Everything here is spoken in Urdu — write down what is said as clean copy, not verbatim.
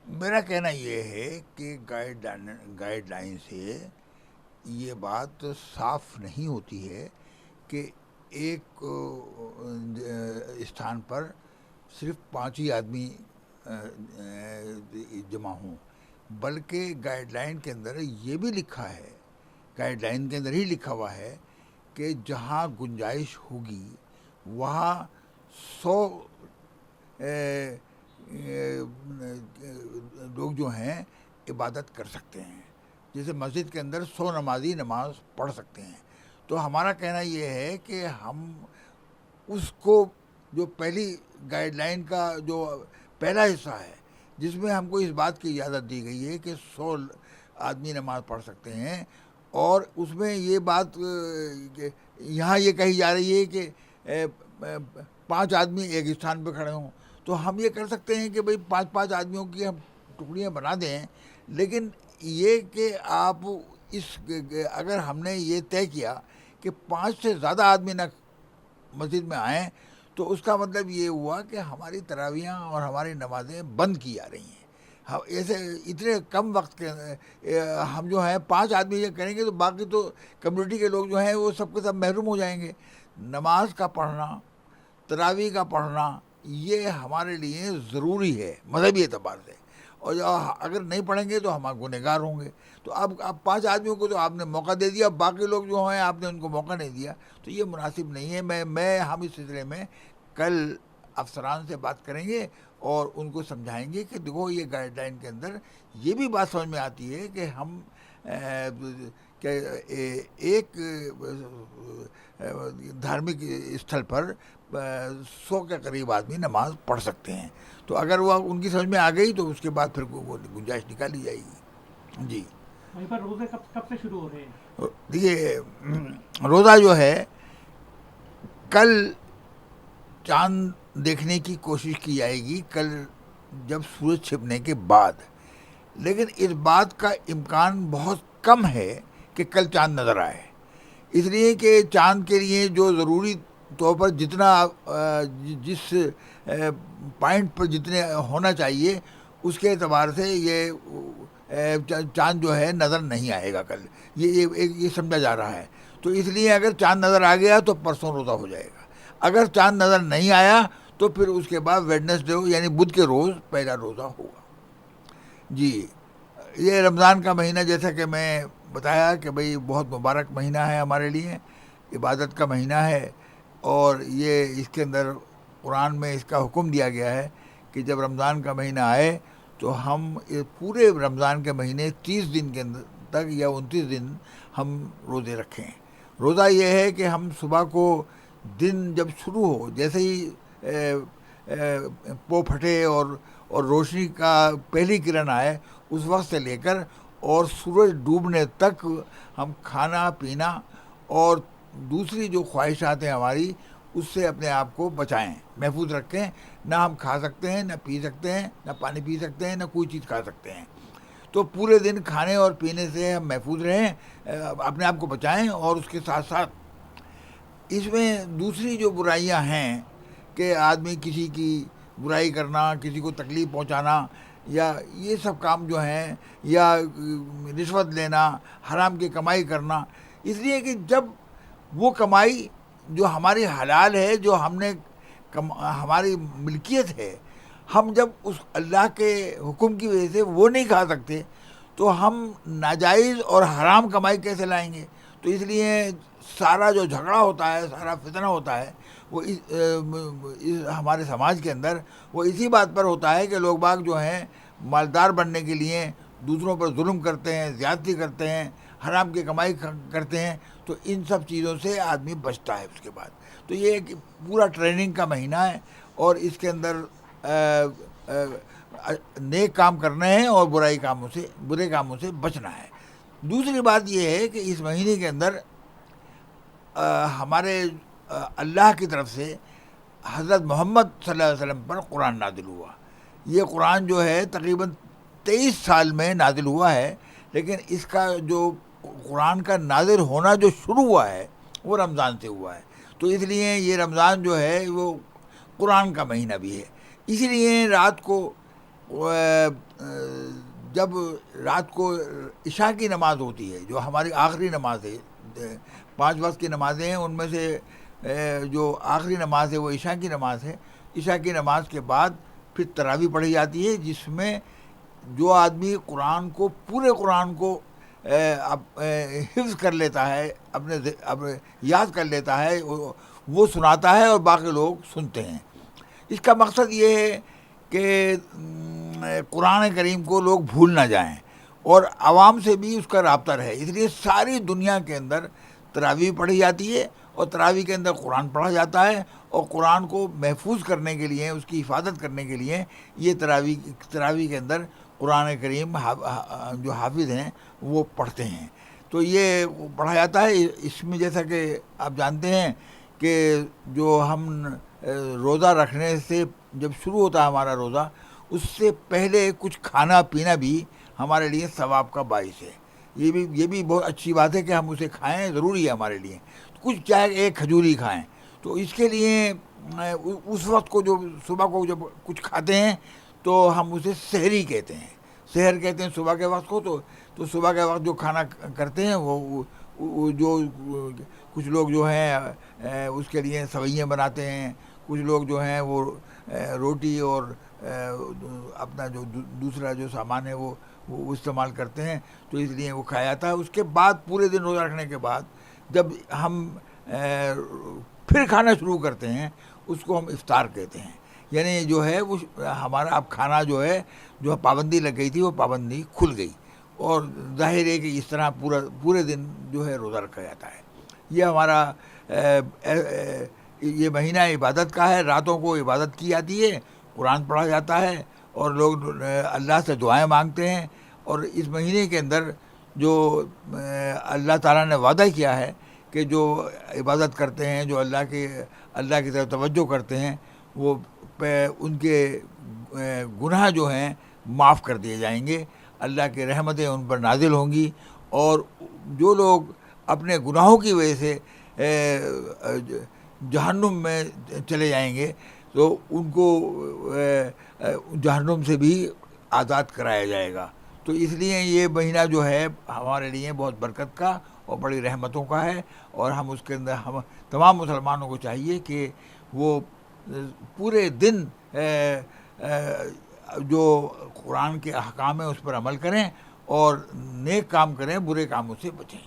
میرا کہنا یہ ہے کہ گائیڈ لائن سے یہ بات صاف نہیں ہوتی ہے کہ ایک استھان پر صرف 5 ہی آدمی جمع ہوں، بلکہ گائیڈ لائن کے اندر یہ بھی لکھا ہے، گائیڈ لائن کے اندر ہی لکھا ہوا ہے کہ جہاں گنجائش ہوگی وہاں 100 لوگ جو ہیں عبادت کر سکتے ہیں، جیسے مسجد کے اندر 100 نمازی نماز پڑھ سکتے ہیں۔ تو ہمارا کہنا یہ ہے کہ ہم اس کو، جو پہلی گائیڈ لائن کا جو پہلا حصہ ہے جس میں ہم کو اس بات کی اجازت دی گئی ہے کہ 100 آدمی نماز پڑھ سکتے ہیں، اور اس میں یہ بات کہ یہاں یہ کہی جا رہی ہے کہ 5 آدمی ایک استھان پہ کھڑے ہوں، تو ہم یہ کر سکتے ہیں کہ بھئی 5 5 آدمیوں کی ہم ٹکڑیاں بنا دیں، لیکن یہ کہ آپ اس، اگر ہم نے یہ طے کیا کہ 5 سے زیادہ آدمی نہ مسجد میں آئیں، تو اس کا مطلب یہ ہوا کہ ہماری تراویحیں اور ہماری نمازیں بند کی جا رہی ہیں۔ ایسے اتنے کم وقت کے ہم جو ہیں 5 آدمی یہ کریں گے تو باقی تو کمیونٹی کے لوگ جو ہیں وہ سب کے سب محروم ہو جائیں گے۔ نماز کا پڑھنا، تراویح کا پڑھنا، یہ ہمارے لیے ضروری ہے مذہبی اعتبار سے، اور اگر نہیں پڑھیں گے تو ہم گنہگار ہوں گے۔ تو اب 5 آدمیوں کو تو آپ نے موقع دے دیا، باقی لوگ جو ہیں آپ نے ان کو موقع نہیں دیا، تو یہ مناسب نہیں ہے۔ ہم اس سلسلے میں کل افسران سے بات کریں گے اور ان کو سمجھائیں گے کہ دیکھو یہ گائیڈ لائن کے اندر یہ بھی بات سمجھ میں آتی ہے کہ ہم کہ ایک دھارمک استھل پر 100 کے قریب آدمی نماز پڑھ سکتے ہیں۔ تو اگر وہ ان کی سمجھ میں آ گئی تو اس کے بعد پھر وہ گنجائش نکالی جائے گی۔ جی وہیں پر روزے کب کب سے شروع ہو رہے ہیں؟ دیکھیے، روزہ جو ہے، کل چاند دیکھنے کی کوشش کی جائے گی، کل جب سورج چھپنے کے بعد، لیکن اس بات کا امکان بہت کم ہے کہ کل چاند نظر آئے، اس لیے کہ چاند کے لیے جو ضروری طور پر جتنا جس پوائنٹ پر جتنے ہونا چاہیے اس کے اعتبار سے یہ چاند جو ہے نظر نہیں آئے گا کل، یہ سمجھا جا رہا ہے۔ تو اس لیے اگر چاند نظر آ گیا تو پرسوں روزہ ہو جائے گا، اگر چاند نظر نہیں آیا تو پھر اس کے بعد ویڈنسڈے یعنی بدھ کے روز پہلا روزہ ہوگا۔ جی، یہ رمضان کا مہینہ جیسا کہ میں بتایا کہ بھئی بہت مبارک مہینہ ہے ہمارے لیے، عبادت کا مہینہ ہے، اور یہ اس کے اندر قرآن میں اس کا حکم دیا گیا ہے کہ جب رمضان کا مہینہ آئے تو ہم پورے رمضان کے مہینے 30 دن کے اندر تک یا 29 دن ہم روزے رکھیں۔ روزہ یہ ہے کہ ہم صبح کو دن جب شروع ہو، جیسے ہی پو پھٹے اور روشنی کا پہلی کرن آئے، اس وقت سے لے کر اور سورج ڈوبنے تک ہم کھانا پینا اور دوسری جو خواہشات ہیں ہماری اس سے اپنے آپ کو بچائیں، محفوظ رکھیں۔ نہ ہم کھا سکتے ہیں، نہ پی سکتے ہیں، نہ پانی پی سکتے ہیں، نہ کوئی چیز کھا سکتے ہیں۔ تو پورے دن کھانے اور پینے سے ہم محفوظ رہیں، اپنے آپ کو بچائیں، اور اس کے ساتھ ساتھ اس میں دوسری جو برائیاں ہیں کہ آدمی کسی کی برائی کرنا، کسی کو تکلیف پہنچانا، یا یہ سب کام جو ہیں، یا رشوت لینا، حرام کی کمائی کرنا، اس لیے کہ جب وہ کمائی جو ہماری حلال ہے، جو ہم نے ہماری ملکیت ہے، ہم جب اس اللہ کے حکم کی وجہ سے وہ نہیں کھا سکتے تو ہم ناجائز اور حرام کمائی کیسے لائیں گے؟ تو اس لیے سارا جو جھگڑا ہوتا ہے، سارا فتنہ ہوتا ہے، وہ ہمارے سماج کے اندر وہ اسی بات پر ہوتا ہے کہ لوگ باغ جو ہیں مالدار بننے کے لیے دوسروں پر ظلم کرتے ہیں، زیادتی کرتے ہیں، حرام کی کمائی کرتے ہیں۔ تو ان سب چیزوں سے آدمی بچتا ہے اس کے بعد۔ تو یہ ایک پورا ٹریننگ کا مہینہ ہے، اور اس کے اندر نیک کام کرنے ہیں اور برے کاموں سے بچنا ہے۔ دوسری بات یہ ہے کہ اس مہینے کے اندر ہمارے اللہ کی طرف سے حضرت محمد صلی اللہ علیہ وسلم پر قرآن نازل ہوا۔ یہ قرآن جو ہے تقریباً 23 سال میں نازل ہوا ہے، لیکن اس کا جو قرآن کا نازل ہونا جو شروع ہوا ہے وہ رمضان سے ہوا ہے۔ تو اس لیے یہ رمضان جو ہے وہ قرآن کا مہینہ بھی ہے۔ اسی لیے رات کو جب رات کو عشاء کی نماز ہوتی ہے جو ہماری آخری نماز ہے، 5 وقت کی نمازیں ہیں، ان میں سے جو آخری نماز ہے وہ عشاء کی نماز ہے. عشاء کی نماز کے بعد پھر تراویح پڑھی جاتی ہے، جس میں جو آدمی قرآن کو، پورے قرآن کو حفظ کر لیتا ہے، اپنے یاد کر لیتا ہے، وہ سناتا ہے اور باقی لوگ سنتے ہیں. اس کا مقصد یہ ہے کہ قرآن کریم کو لوگ بھول نہ جائیں اور عوام سے بھی اس کا رابطہ رہے. اس لیے ساری دنیا کے اندر تراویح پڑھی جاتی ہے اور تراویح کے اندر قرآن پڑھا جاتا ہے، اور قرآن کو محفوظ کرنے کے لیے، اس کی حفاظت کرنے کے لیے یہ تراویح کے اندر قرآن کریم جو حافظ ہیں وہ پڑھتے ہیں. تو یہ پڑھا جاتا ہے. اس میں جیسا کہ آپ جانتے ہیں کہ جو ہم روزہ رکھنے سے جب شروع ہوتا ہے ہمارا روزہ، اس سے پہلے کچھ کھانا پینا بھی ہمارے لیے ثواب کا باعث ہے. یہ بھی بہت اچھی بات ہے کہ ہم اسے کھائیں، ضروری ہے ہمارے لیے. کچھ چاہے ایک کھجوری کھائیں، تو اس کے لیے اس وقت کو جو صبح کو جب کچھ کھاتے ہیں تو ہم اسے سحری کہتے ہیں. سحر کہتے ہیں صبح کے وقت کو. تو صبح کے وقت جو کھانا کرتے ہیں وہ جو کچھ لوگ جو ہیں اس کے لیے سوئیاں بناتے ہیں، کچھ لوگ جو ہیں وہ روٹی اور اپنا جو دوسرا جو سامان ہے وہ استعمال کرتے ہیں. تو اس لیے وہ کھایا جاتا ہے. اس کے بعد پورے دن روزہ رکھنے کے بعد جب ہم پھر کھانا شروع کرتے ہیں، اس کو ہم افطار کہتے ہیں. یعنی جو ہے وہ ہمارا اب کھانا جو ہے، جو پابندی لگ گئی تھی وہ پابندی کھل گئی، اور ظاہر ہے کہ اس طرح پورے دن جو ہے روزہ رکھا جاتا ہے. یہ ہمارا یہ مہینہ عبادت کا ہے. راتوں کو عبادت کی جاتی ہے، قرآن پڑھا جاتا ہے، اور لوگ اللہ سے دعائیں مانگتے ہیں. اور اس مہینے کے اندر جو اللہ تعالیٰ نے وعدہ کیا ہے کہ جو عبادت کرتے ہیں، جو اللہ کی طرف توجہ کرتے ہیں، وہ ان کے گناہ جو ہیں معاف کر دیے جائیں گے. اللہ کی رحمتیں ان پر نازل ہوں گی. اور جو لوگ اپنے گناہوں کی وجہ سے جہنم میں چلے جائیں گے تو ان کو جہنم سے بھی آزاد کرایا جائے گا. تو اس لیے یہ مہینہ جو ہے ہمارے لیے بہت برکت کا اور بڑی رحمتوں کا ہے. اور ہم اس کے اندر ہم تمام مسلمانوں کو چاہیے کہ وہ پورے دن جو قرآن کے احکام ہیں اس پر عمل کریں اور نیک کام کریں، برے کاموں سے بچیں.